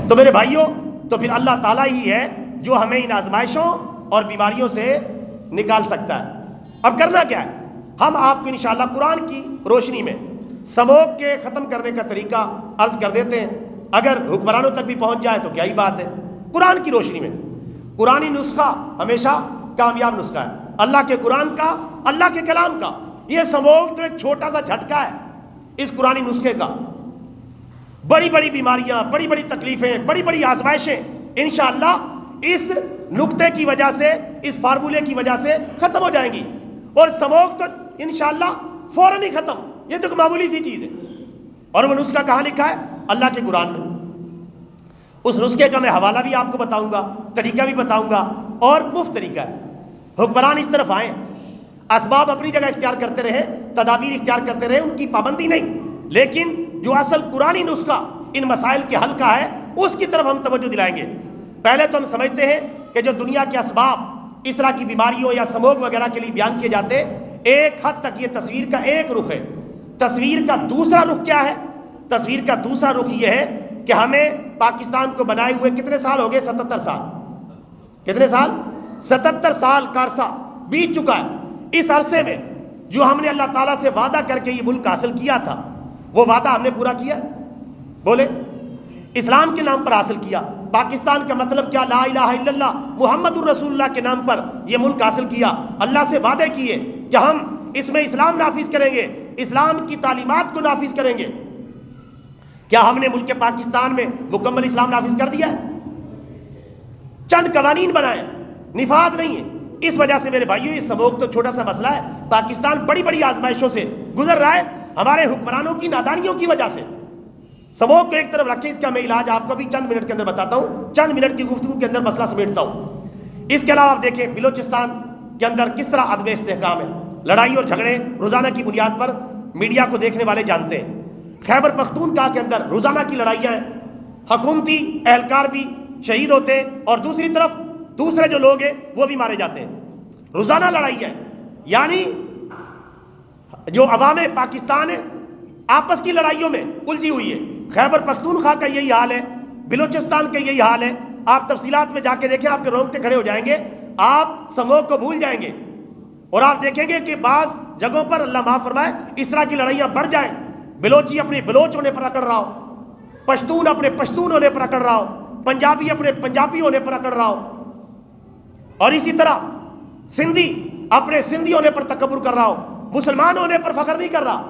تو میرے بھائیوں، تو پھر اللہ تعالیٰ ہی ہے جو ہمیں ان آزمائشوں اور بیماریوں سے نکال سکتا ہے۔ اب کرنا کیا ہے؟ ہم آپ کو انشاءاللہ قرآن کی روشنی میں سموگ کے ختم کرنے کا طریقہ عرض کر دیتے ہیں۔ اگر حکمرانوں تک بھی پہنچ جائے تو کیا ہی بات ہے۔ قرآن کی روشنی میں قرآنی نسخہ ہمیشہ کامیاب نسخہ ہے، اللہ کے قرآن کا، اللہ کے کلام کا۔ یہ سموگ تو ایک چھوٹا سا جھٹکا ہے اس قرآنی نسخے کا۔ بڑی بڑی بیماریاں، بڑی بڑی تکلیفیں، بڑی بڑی آزمائشیں انشاءاللہ اس نقطے کی وجہ سے، اس فارمولے کی وجہ سے ختم ہو جائیں گی، اور سموگ تو انشاءاللہ فوراً ہی ختم۔ یہ تو معمولی سی چیز ہے، اور وہ نسخہ کہاں لکھا ہے؟ اللہ کے قرآن میں۔ اس نسخے کا میں حوالہ بھی آپ کو بتاؤں گا، طریقہ بھی بتاؤں گا، اور مفت طریقہ ہے۔ حکمران اس طرف آئیں، اسباب اپنی جگہ اختیار کرتے رہے، تدابیر اختیار کرتے رہے، ان کی پابندی نہیں، لیکن جو اصل قرآنی نسخہ ان مسائل کے حل کا ہے اس کی طرف ہم توجہ دلائیں گے۔ پہلے تو ہم سمجھتے ہیں کہ جو دنیا کے اسباب اس طرح کی بیماریوں یا سموگ وغیرہ کے لیے بیان کیے جاتے، ایک حد تک یہ تصویر کا ایک رخ ہے۔ تصویر کا دوسرا رخ کیا ہے؟ تصویر کا دوسرا رخ یہ ہے کہ ہمیں پاکستان کو بنائے ہوئے کتنے سال ہو گئے؟ 77 سال۔ کتنے سال؟ 77 سال کا عرصہ بیت چکا ہے۔ اس عرصے میں جو ہم نے اللہ تعالیٰ سے وعدہ کر کے یہ ملک حاصل کیا تھا، وہ وعدہ ہم نے پورا کیا؟ بولے، اسلام کے نام پر حاصل کیا۔ پاکستان کا مطلب کیا؟ لا الہ الا اللہ محمد الرسول اللہ کے نام پر یہ ملک حاصل کیا۔ اللہ سے وعدے کیے کہ ہم اس میں اسلام نافذ کریں گے، اسلام کی تعلیمات کو نافذ کریں گے۔ کیا ہم نے ملک پاکستان میں مکمل اسلام نافذ کر دیا ہے؟ چند قوانین بنائے، نفاذ نہیں ہے۔ اس وجہ سے میرے بھائیوں، یہ سموگ تو چھوٹا سا مسئلہ ہے، پاکستان بڑی بڑی آزمائشوں سے گزر رہا ہے ہمارے حکمرانوں کی نادانیوں کی وجہ سے۔ سموگ کو ایک طرف رکھیں، اس کا میں علاج آپ کو بھی چند منٹ کے اندر بتاتا ہوں، چند منٹ کی گفتگو کے اندر مسئلہ سمیٹتا ہوں۔ اس کے علاوہ آپ دیکھیں بلوچستان کے اندر کس طرح عدم استحکام ہے، لڑائی اور جھگڑے روزانہ کی بنیاد پر میڈیا کو دیکھنے والے جانتے ہیں۔ خیبر پختونخوا کے اندر روزانہ کی لڑائیاں ہیں، حکومتی اہلکار بھی شہید ہوتے ہیں، اور دوسری طرف دوسرے جو لوگ ہیں وہ بھی مارے جاتے ہیں۔ روزانہ لڑائی ہے، یعنی جو عوام پاکستان ہے آپس کی لڑائیوں میں الجھی ہوئی ہے۔ خیبر پختونخوا کا یہی حال ہے، بلوچستان کا یہی حال ہے۔ آپ تفصیلات میں جا کے دیکھیں، آپ کے رونگٹے کھڑے ہو جائیں گے، آپ سموگ کو بھول جائیں گے، اور آپ دیکھیں گے کہ بعض جگہوں پر اللہ معاف فرمائے اس طرح کی لڑائیاں بڑھ جائیں، بلوچی اپنے بلوچ ہونے پر اکڑ رہا ہو، پشتون اپنے پشتون ہونے پر اکڑ رہا ہو، پنجابی اپنے پنجابی ہونے پر اکڑ رہا ہو، اور اسی طرح سندھی اپنے سندھی ہونے پر تکبر کر رہا ہو، مسلمان ہونے پر فخر نہیں کر رہا۔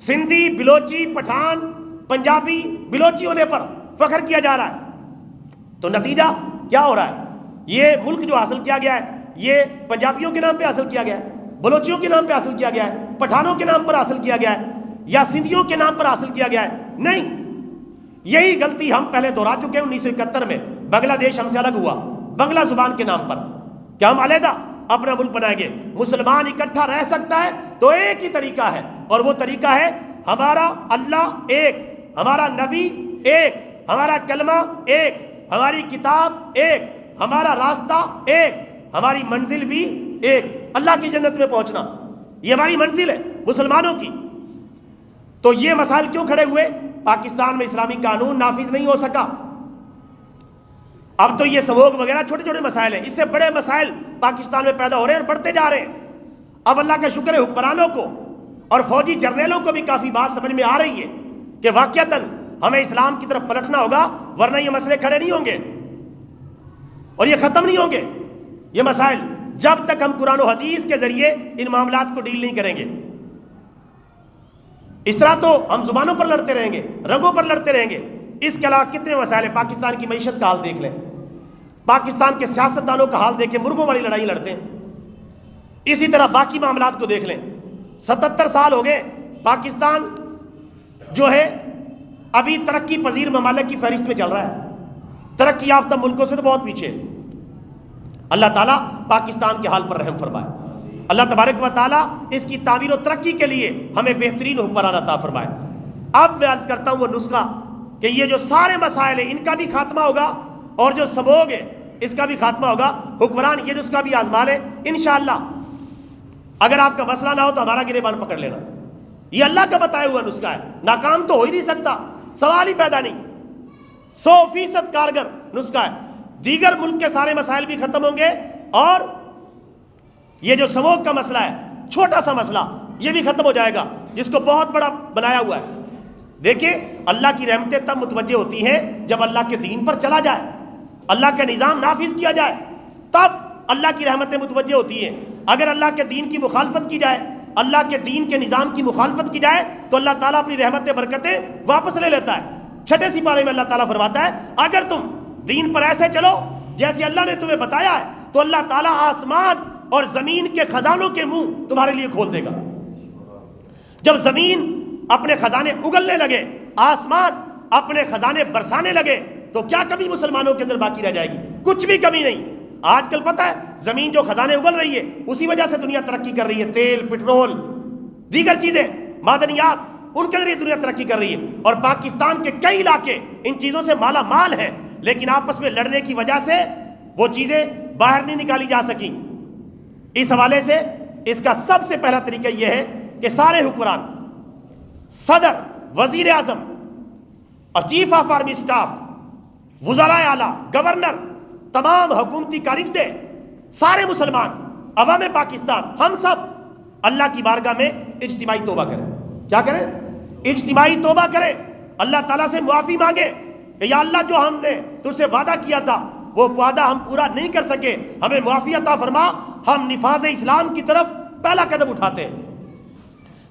سندھی، بلوچی، پٹھان، پنجابی، بلوچی ہونے پر فخر کیا جا رہا ہے۔ تو نتیجہ کیا ہو رہا ہے؟ یہ ملک جو حاصل کیا گیا ہے یہ پنجابیوں کے نام پہ حاصل کیا گیا ہے، بلوچیوں کے نام پہ حاصل کیا گیا ہے، پٹھانوں کے نام پر حاصل کیا گیا ہے، یا سندھیوں کے نام پر حاصل کیا گیا ہے؟ نہیں، یہی غلطی ہم پہلے دہرا چکے ہیں۔ 1971 میں بنگلہ دیش ہم سے الگ ہوا بنگلہ زبان کے نام پر، کہ ہم علیحدہ اپنا ملک بنائیں گے۔ مسلمان اکٹھا رہ سکتا ہے تو ایک ہی طریقہ ہے، اور وہ طریقہ ہے ہمارا اللہ ایک، ہمارا نبی ایک، ہمارا کلمہ ایک، ہماری کتاب ایک، ہمارا راستہ ایک، ہماری منزل بھی ایک، اللہ کی جنت میں پہنچنا، یہ ہماری منزل ہے مسلمانوں کی۔ تو یہ مسائل کیوں کھڑے ہوئے؟ پاکستان میں اسلامی قانون نافذ نہیں ہو سکا۔ اب تو یہ سموگ وغیرہ چھوٹے چھوٹے مسائل ہیں، اس سے بڑے مسائل پاکستان میں پیدا ہو رہے ہیں اور بڑھتے جا رہے ہیں۔ اب اللہ کا شکر ہے حکمرانوں کو اور فوجی جرنیلوں کو بھی کافی بات سمجھ میں آ رہی ہے کہ واقعتاً ہمیں اسلام کی طرف پلٹنا ہوگا، ورنہ یہ مسئلے کھڑے نہیں ہوں گے اور یہ ختم نہیں ہوں گے یہ مسائل، جب تک ہم قرآن و حدیث کے ذریعے ان معاملات کو ڈیل نہیں کریں گے۔ اس طرح تو ہم زبانوں پر لڑتے رہیں گے، رنگوں پر لڑتے رہیں گے۔ اس کے علاوہ کتنے مسائل ہیں؟ پاکستان کی معیشت کا حال دیکھ لیں، پاکستان کے سیاستدانوں کا حال دیکھیں، مرغوں والی لڑائی لڑتے ہیں۔ اسی طرح باقی معاملات کو دیکھ لیں، 77 سال ہو گئے، پاکستان جو ہے ابھی ترقی پذیر ممالک کی فہرست میں چل رہا ہے، ترقی یافتہ ملکوں سے تو بہت پیچھے۔ اللہ تعالیٰ پاکستان کے حال پر رحم فرمائے، اللہ تبارک و تعالیٰ اس کی تعمیر و ترقی کے لیے ہمیں بہترین حکمران عطا فرمائے۔ اب میں عرض کرتا ہوں وہ نسخہ کہ یہ جو سارے مسائل ہیں ان کا بھی خاتمہ ہوگا، اور جو سموگ ہے اس کا بھی خاتمہ ہوگا۔ حکمران یہ نسخہ بھی آزما لیں انشاءاللہ۔ اگر آپ کا مسئلہ نہ ہو تو ہمارا گریبان پکڑ لینا، یہ اللہ کا بتایا ہوا نسخہ ہے، ناکام تو ہو ہی نہیں سکتا، سوال ہی پیدا نہیں۔ 100% کارگر نسخہ ہے. دیگر ملک کے سارے مسائل بھی ختم ہوں گے اور یہ جو سموگ کا مسئلہ ہے, چھوٹا سا مسئلہ, یہ بھی ختم ہو جائے گا جس کو بہت بڑا بنایا ہوا ہے. دیکھیں اللہ کی رحمتیں تب متوجہ ہوتی ہیں جب اللہ کے دین پر چلا جائے, اللہ کا نظام نافذ کیا جائے, تب اللہ کی رحمتیں متوجہ ہوتی ہیں. اگر اللہ کے دین کی مخالفت کی جائے, اللہ کے دین کے نظام کی مخالفت کی جائے, تو اللہ تعالیٰ اپنی رحمتیں برکتیں واپس لے لیتا ہے. 6 سپارے میں اللہ تعالیٰ فرماتا ہے اگر تم دین پر ایسے چلو جیسے اللہ نے تمہیں بتایا ہے تو اللہ تعالیٰ آسمان اور زمین کے خزانوں کے منہ تمہارے لیے کھول دے گا. جب زمین اپنے خزانے اگلنے لگے, آسمان اپنے خزانے برسانے لگے, تو کیا کمی مسلمانوں کے اندر باقی رہ جائے گی؟ کچھ بھی کمی نہیں. آج کل پتہ ہے زمین جو خزانے اگل رہی ہے اسی وجہ سے دنیا ترقی کر رہی ہے. تیل, پٹرول, دیگر چیزیں, معدنیات, ان کے ذریعے دنیا ترقی کر رہی ہے. اور پاکستان کے کئی علاقے ان چیزوں سے مالا مال ہیں, لیکن آپس میں لڑنے کی وجہ سے وہ چیزیں باہر نہیں نکالی جا سکیں. اس حوالے سے اس کا سب سے پہلا طریقہ یہ ہے کہ سارے حکمران, صدر, وزیر اعظم اور چیف آف آرمی اسٹاف, وزرائے اعلیٰ, گورنر, تمام حکومتی کارندے, سارے مسلمان, عوام پاکستان, ہم سب اللہ کی بارگاہ میں اجتماعی توبہ کریں. کیا کریں؟ اجتماعی توبہ کریں. اللہ تعالیٰ سے معافی مانگے کہ یا اللہ جو ہم نے تجھ سے وعدہ کیا تھا وہ وعدہ ہم پورا نہیں کر سکے, ہمیں معافی عطا فرما. ہم نفاذ اسلام کی طرف پہلا قدم اٹھاتے ہیں.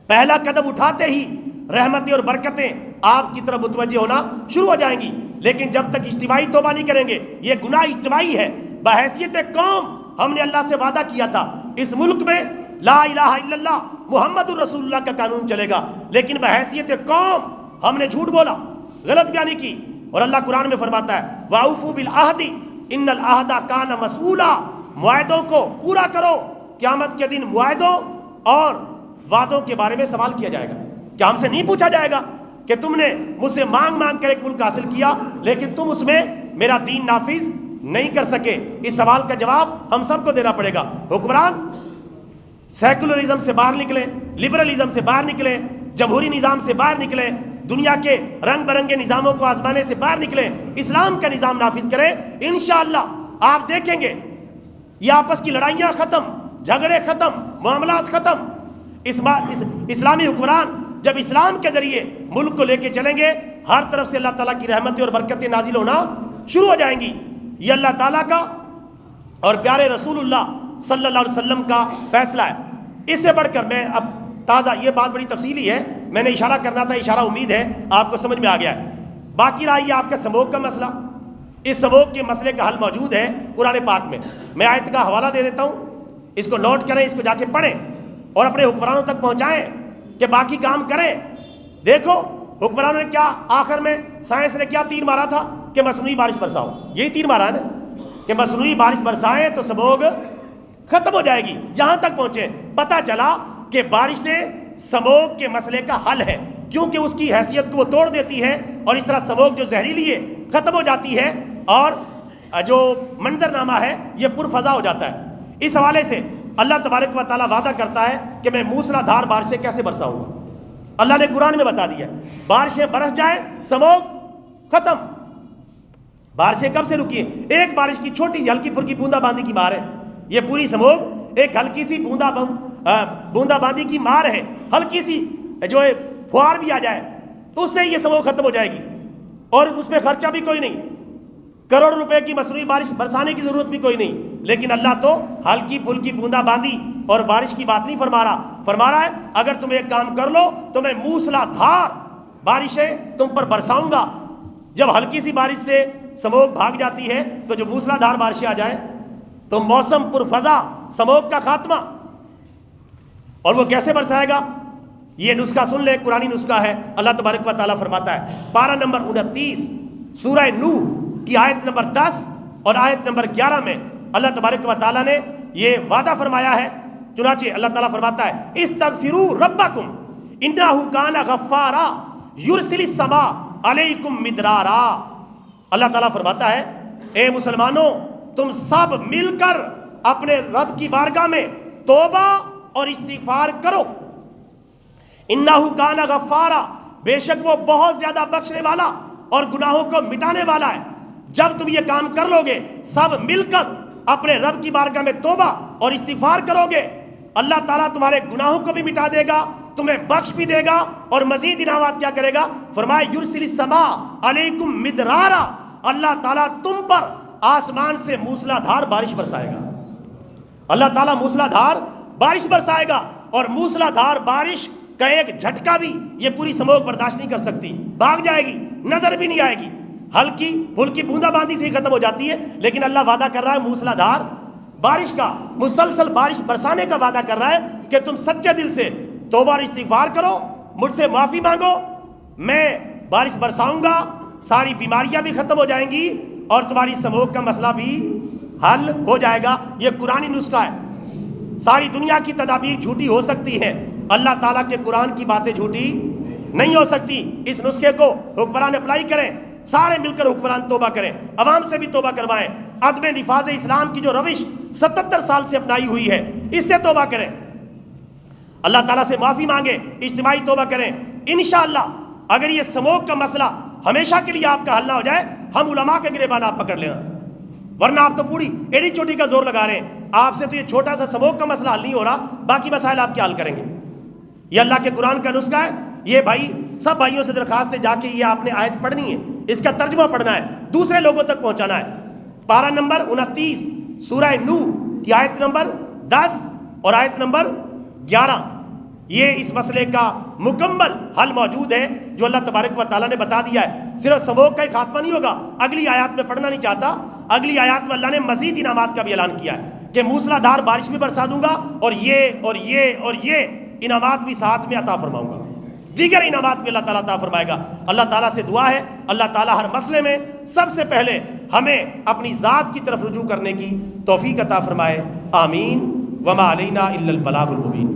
پہلا قدم اٹھاتے ہی رحمتیں اور برکتیں آپ کی طرف متوجہ ہونا شروع ہو جائیں گی. لیکن جب تک اجتماعی توبہ نہیں کریں گے, یہ گناہ اجتماعی ہے. بحیثیت قوم ہم نے اللہ سے وعدہ کیا تھا اس ملک میں لا الہ الا اللہ محمد الرسول اللہ کا قانون چلے گا, لیکن بحیثیت قوم ہم نے جھوٹ بولا, غلط بیانی کی. اور اللہ قرآن میں فرماتا ہے وَأَوْفُوا بِالْعَهْدِ إِنَّ الْعَهْدَ كَانَ مَسْئُولًا, معاہدوں کو پورا کرو. قیامت کے دن معاہدوں اور وعدوں کے بارے میں سوال کیا جائے گا. کیا ہم سے نہیں پوچھا جائے گا کہ تم نے مجھ سے مانگ مانگ کر ایک ملک حاصل کیا لیکن تم اس میں میرا دین نافذ نہیں کر سکے؟ اس سوال کا جواب ہم سب کو دینا پڑے گا. حکمران سیکولرزم سے باہر نکلیں, لبرلزم سے باہر نکلیں, جمہوری نظام سے باہر نکلیں, دنیا کے رنگ برنگے نظاموں کو آزمانے سے باہر نکلیں, اسلام کا نظام نافذ کریں. انشاءاللہ آپ دیکھیں گے یہ آپس کی لڑائیاں ختم, جھگڑے ختم, معاملات ختم. اسلامی حکمران جب اسلام کے ذریعے ملک کو لے کے چلیں گے, ہر طرف سے اللہ تعالیٰ کی رحمتیں اور برکتیں نازل ہونا شروع ہو جائیں گی. یہ اللہ تعالیٰ کا اور پیارے رسول اللہ صلی اللہ علیہ وسلم کا فیصلہ ہے. اس سے بڑھ کر میں اب تازہ, یہ بات بڑی تفصیلی ہے, میں نے اشارہ کرنا تھا, اشارہ امید ہے آپ کو سمجھ میں آ گیا ہے. باقی رہا یہ آپ کا سموگ کا مسئلہ. اس سموگ کے مسئلے کا حل موجود ہے قرآن پاک میں. میں آیت کا حوالہ دے دیتا ہوں, اس کو نوٹ کریں, اس کو جا کے پڑھیں اور اپنے حکمرانوں تک پہنچائیں کہ باقی کام کریں. دیکھو حکمرانوں نے کیا آخر میں, سائنس نے کیا تیر مارا تھا کہ مصنوعی بارش برساؤ. یہی تیر مارا ہے نا کہ مصنوعی بارش برسائیں تو سموگ ختم ہو جائے گی. یہاں تک پہنچے, پتہ چلا کہ بارش سے سموگ کے مسئلے کا حل ہے, کیونکہ اس کی حیثیت کو وہ توڑ دیتی ہے اور اس طرح سموگ جو زہریلی ہے ختم ہو جاتی ہے اور جو منظرنامہ ہے یہ پرفضا ہو جاتا ہے. اس حوالے سے اللہ تبارک و تعالیٰ وعدہ کرتا ہے کہ میں موسلا دھار بارشیں کیسے برساؤں گا. اللہ نے قرآن میں بتا دیا, بارشیں برس جائیں سموگ ختم. بارشیں کب سے رکی ہیں؟ ایک بارش کی چھوٹی سی ہلکی پھلکی بوندا باندی کی مار ہے. یہ پوری سموگ ایک ہلکی سی بوندا باندی کی مار ہے. ہلکی سی جو ہے فوار بھی آ جائے تو اس سے یہ سموگ ختم ہو جائے گی اور اس میں خرچہ بھی کوئی نہیں, کروڑ روپے کی مصنوعی بارش برسانے کی ضرورت بھی کوئی نہیں. لیکن اللہ تو ہلکی پھلکی بوندا باندی اور بارش کی بات نہیں فرما رہا ہے اگر تم ایک کام کر لو تو میں موسلا دھار بارشیں تم پر برساؤں گا. جب ہلکی سی بارش سے سموگ بھاگ جاتی ہے تو جو موسلا دھار بارشیں آ جائیں تو موسم پرفضا, سموگ کا خاتمہ. اور وہ کیسے برسائے گا؟ یہ نسخہ سن لے, قرآنی نسخہ ہے. اللہ تبارک و تعالیٰ فرماتا ہے پارہ نمبر 29 سورہ نوح کی آیت نمبر 10 اور آیت نمبر 11 میں اللہ تبارک و تعالیٰ نے یہ وعدہ فرمایا ہے. چنانچہ اللہ تعالیٰ فرماتا ہے استغفروا ربکم انہ کان غفارا یرسل السماء علیکم مدرارا. اللہ تعالیٰ فرماتا ہے اے مسلمانوں تم سب مل کر اپنے رب کی بارگاہ میں توبہ اور استغفار کرو. انہ کان غفارا, بے شک وہ بہت زیادہ بخشنے والا اور گناہوں کو مٹانے والا ہے۔ جب تم یہ کام کر لو گے، سب مل کر اپنے رب کی بارگاہ میں توبہ اور استغفار کرو گے، اللہ تعالیٰ تمہارے گناہوں کو بھی مٹا دے گا، تمہیں بخش بھی دے گا، اور مزید انعامات کیا کرے گا؟ فرمائے یرسل السماء علیکم مدرارا، اللہ تعالیٰ تم پر آسمان سے موسلا دھار بارش برسائے گا۔ اللہ تعالیٰ موسلا دھار بارش برسائے گا، اور موسلا دھار بارش کا ایک جھٹکا بھی یہ پوری سموگ برداشت نہیں کر سکتی، بھاگ جائے گی، نظر بھی نہیں آئے گی، ہلکی پھلکی بوندا باندی سے ہی ختم ہو جاتی ہے، لیکن اللہ وعدہ کر رہا ہے موسلا دھار بارش کا، مسلسل بارش برسانے کا وعدہ کر رہا ہے کہ تم سچے دل سے توبہ اور استغفار کرو، مجھ سے معافی مانگو، میں بارش برساؤں گا، ساری بیماریاں بھی ختم ہو جائیں گی، اور تمہاری سموگ کا مسئلہ بھی حل ہو جائے گا۔ یہ قرآنی نسخہ ہے۔ ساری دنیا کی تدابیر جھوٹی ہو سکتی ہے، اللہ تعالیٰ کے قرآن کی باتیں جھوٹی نہیں ہو سکتی۔ اس نسخے کو حکمران اپلائی کریں، سارے مل کر حکمران توبہ کریں، عوام سے بھی توبہ کروائیں، عدم نفاذ اسلام کی جو روش 77 سال سے اپنائی ہوئی ہے اس سے توبہ کریں، اللہ تعالیٰ سے معافی مانگیں، اجتماعی توبہ کریں۔ انشاءاللہ اگر یہ سموگ کا مسئلہ ہمیشہ کے لیے آپ کا حل نہ ہو جائے، ہم علماء کے گریبان آپ پکڑ لینا، ورنہ آپ تو پوری ایڑی چوٹی کا زور لگا رہے ہیں، آپ سے تو یہ چھوٹا سا سموگ کا مسئلہ حل نہیں ہو رہا، باقی مسائل آپ کیا حل کریں گے؟ یہ اللہ کے قرآن کا نسخہ ہے۔ یہ بھائی سب بھائیوں سے درخواست ہے، جا کے یہ آپ نے آیت پڑھنی ہے، اس کا ترجمہ پڑھنا ہے، دوسرے لوگوں تک پہنچانا ہے۔ پارہ نمبر 29 سورہ نوح کی آیت نمبر 10 اور آیت نمبر 11، یہ اس مسئلے کا مکمل حل موجود ہے جو اللہ تبارک و تعالیٰ نے بتا دیا ہے۔ صرف سموگ کا ہی خاتمہ نہیں ہوگا، اگلی آیات میں پڑھنا نہیں چاہتا، اگلی آیات میں اللہ نے مزید انعامات کا بھی اعلان کیا ہے کہ موسلا دھار بارش بھی برسا دوں گا، اور یہ انعامات بھی ساتھ میں عطا فرماؤں گا، دیگر انعامات بھی اللہ تعالیٰ عطا فرمائے گا۔ اللہ تعالیٰ سے دعا ہے اللہ تعالیٰ ہر مسئلے میں سب سے پہلے ہمیں اپنی ذات کی طرف رجوع کرنے کی توفیق عطا فرمائے، آمین۔ وما علینا الا البلاغ المبین۔